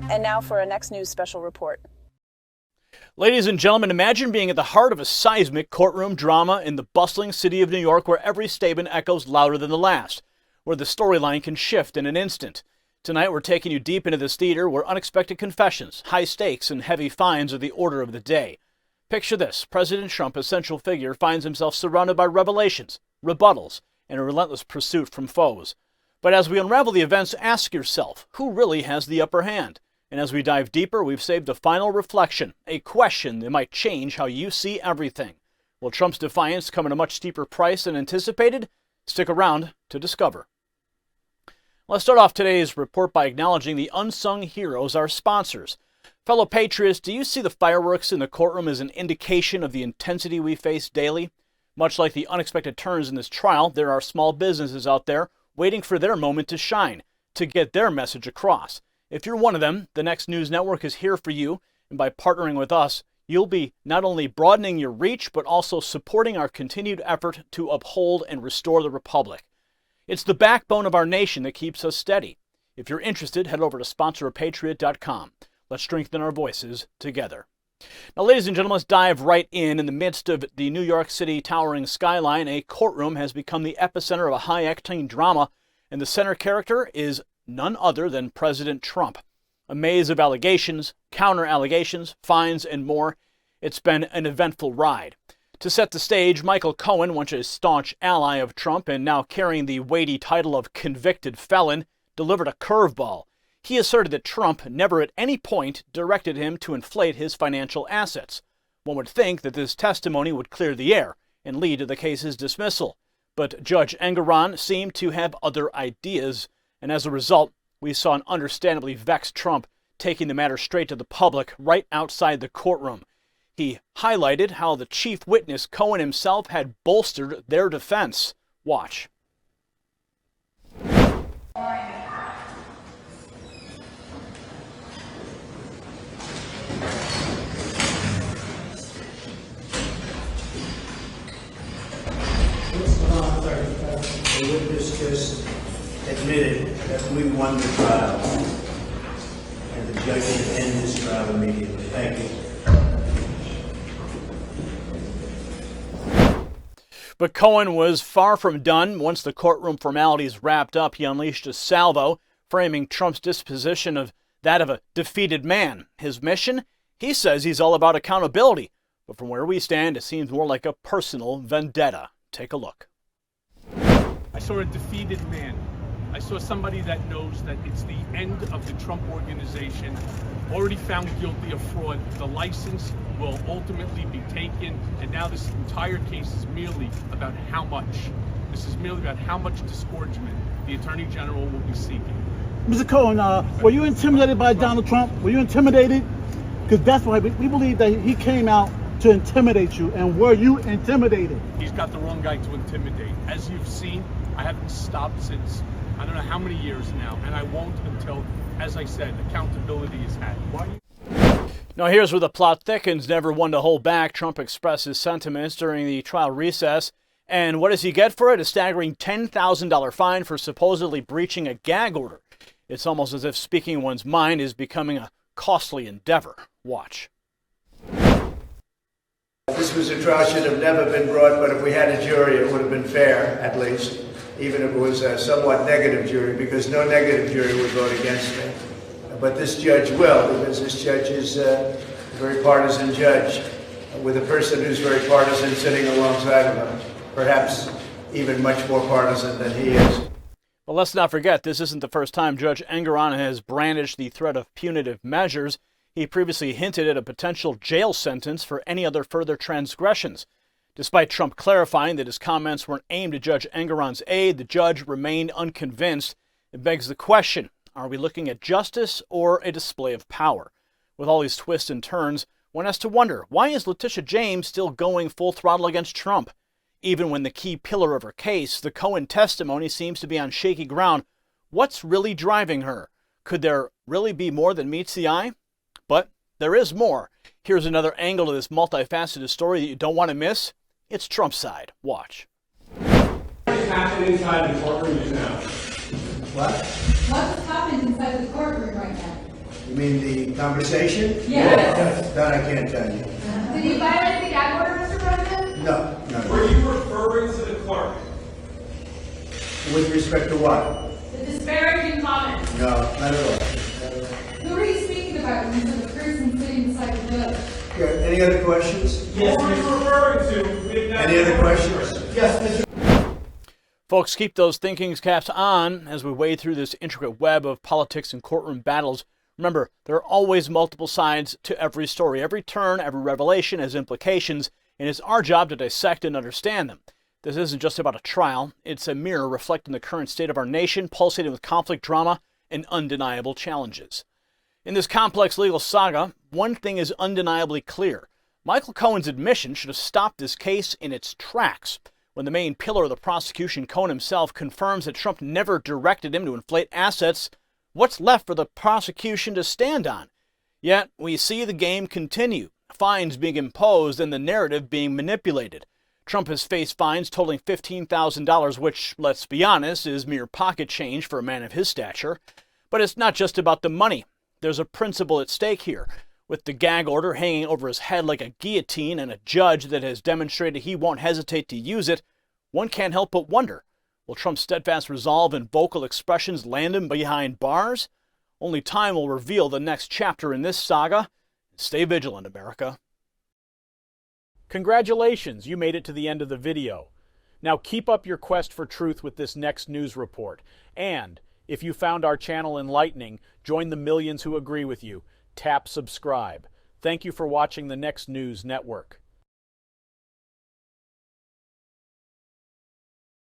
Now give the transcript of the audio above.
And now for our next news special report. Ladies and gentlemen, imagine being at the heart of a seismic courtroom drama in the bustling city of New York, where every statement echoes louder than the last, where the storyline can shift in an instant. Tonight, we're taking you deep into this theater where unexpected confessions, high stakes, and heavy fines are the order of the day. Picture this: President Trump, a central figure, finds himself surrounded by revelations, rebuttals, and a relentless pursuit from foes. But as we unravel the events, ask yourself, who really has the upper hand? And as we dive deeper, we've saved a final reflection, a question that might change how you see everything. Will Trump's defiance come at a much steeper price than anticipated? Stick around to discover. Let's start off today's report by acknowledging the unsung heroes, our sponsors. Fellow patriots, do you see the fireworks in the courtroom as an indication of the intensity we face daily? Much like the unexpected turns in this trial, there are small businesses out there waiting for their moment to shine, to get their message across. If you're one of them, the Next News Network is here for you, and by partnering with us, you'll be not only broadening your reach, but also supporting our continued effort to uphold and restore the Republic. It's the backbone of our nation that keeps us steady. If you're interested, head over to sponsораpatriot.com. Let's strengthen our voices together. Now, ladies and gentlemen, let's dive right in. In the midst of the New York City towering skyline, a courtroom has become the epicenter of a high-octane drama, and the center character is none other than President Trump. A maze of allegations, counter-allegations, fines, and more. It's been an eventful ride. To set the stage, Michael Cohen, once a staunch ally of Trump and now carrying the weighty title of convicted felon, delivered a curveball. He asserted that Trump never at any point directed him to inflate his financial assets. One would think that this testimony would clear the air and lead to the case's dismissal. But Judge Engoron seemed to have other ideas, and as a result, we saw an understandably vexed Trump taking the matter straight to the public right outside the courtroom. He highlighted how the chief witness, Cohen himself, had bolstered their defense. Watch. The witness just admitted that we won the trial, and the judge should end this trial immediately. Thank you. But Cohen was far from done. Once the courtroom formalities wrapped up, he unleashed a salvo, framing Trump's disposition of that of a defeated man. His mission? He says he's all about accountability. But from where we stand, it seems more like a personal vendetta. Take a look. I saw a defeated man. I saw somebody that knows that it's the end of the Trump organization, already found guilty of fraud. The license will ultimately be taken, and now this entire case is merely about how much. This is merely about how much disgorgement the Attorney General will be seeking. Mr. Cohen, were you intimidated by Donald Trump? Were you intimidated? Because that's why we believe that he came out to intimidate you. And were you intimidated? He's got the wrong guy to intimidate. As you've seen, I haven't stopped since I don't know how many years now, and I won't until, as I said, accountability is had. Why? Now here's where the plot thickens. Never one to hold back, Trump expressed his sentiments during the trial recess. And what does he get for it? A staggering $10,000 fine for supposedly breaching a gag order. It's almost as if speaking one's mind is becoming a costly endeavor. Watch. This was a trial should have never been brought, but if we had a jury, it would have been fair, at least, even if it was a somewhat negative jury, because no negative jury would vote against me. But this judge will, because this judge is a very partisan judge, with a person who's very partisan sitting alongside of him, perhaps even much more partisan than he is. Well, let's not forget, this isn't the first time Judge Engoron has brandished the threat of punitive measures. He previously hinted at a potential jail sentence for any other further transgressions. Despite Trump clarifying that his comments weren't aimed at Judge Engoron's aid, the judge remained unconvinced. It begs the question, are we looking at justice or a display of power? With all these twists and turns, one has to wonder, why is Letitia James still going full throttle against Trump? Even when the key pillar of her case, the Cohen testimony, seems to be on shaky ground, what's really driving her? Could there really be more than meets the eye? But there is more. Here's another angle to this multifaceted story that you don't want to miss. It's Trump's side. Watch. Thank is happening inside the courtroom just now? What? What just happened inside the courtroom right now? You mean the conversation? Yes. That I can't tell you. Did you violate the gag order, Mr. President? No. Were you referring to the clerk? With respect to what? The disparaging comments. No, not at all. Who were you speaking about when you said the person sitting beside the judge? Yeah, any other questions? Yes, who are you referring to? Any other questions? Yes, Mr. Folks, keep those thinking caps on as we wade through this intricate web of politics and courtroom battles. Remember, there are always multiple sides to every story. Every turn, every revelation has implications, and it's our job to dissect and understand them. This isn't just about a trial. It's a mirror reflecting the current state of our nation, pulsating with conflict, drama, and undeniable challenges. In this complex legal saga, one thing is undeniably clear. Michael Cohen's admission should have stopped this case in its tracks. When the main pillar of the prosecution, Cohen himself, confirms that Trump never directed him to inflate assets, what's left for the prosecution to stand on? Yet, we see the game continue, fines being imposed and the narrative being manipulated. Trump has faced fines totaling $15,000, which, let's be honest, is mere pocket change for a man of his stature. But it's not just about the money. There's a principle at stake here. With the gag order hanging over his head like a guillotine and a judge that has demonstrated he won't hesitate to use it, one can't help but wonder, will Trump's steadfast resolve and vocal expressions land him behind bars? Only time will reveal the next chapter in this saga. Stay vigilant, America. Congratulations, you made it to the end of the video. Now keep up your quest for truth with this next news report. And if you found our channel enlightening, join the millions who agree with you. Tap subscribe. Thank you for watching the Next News Network.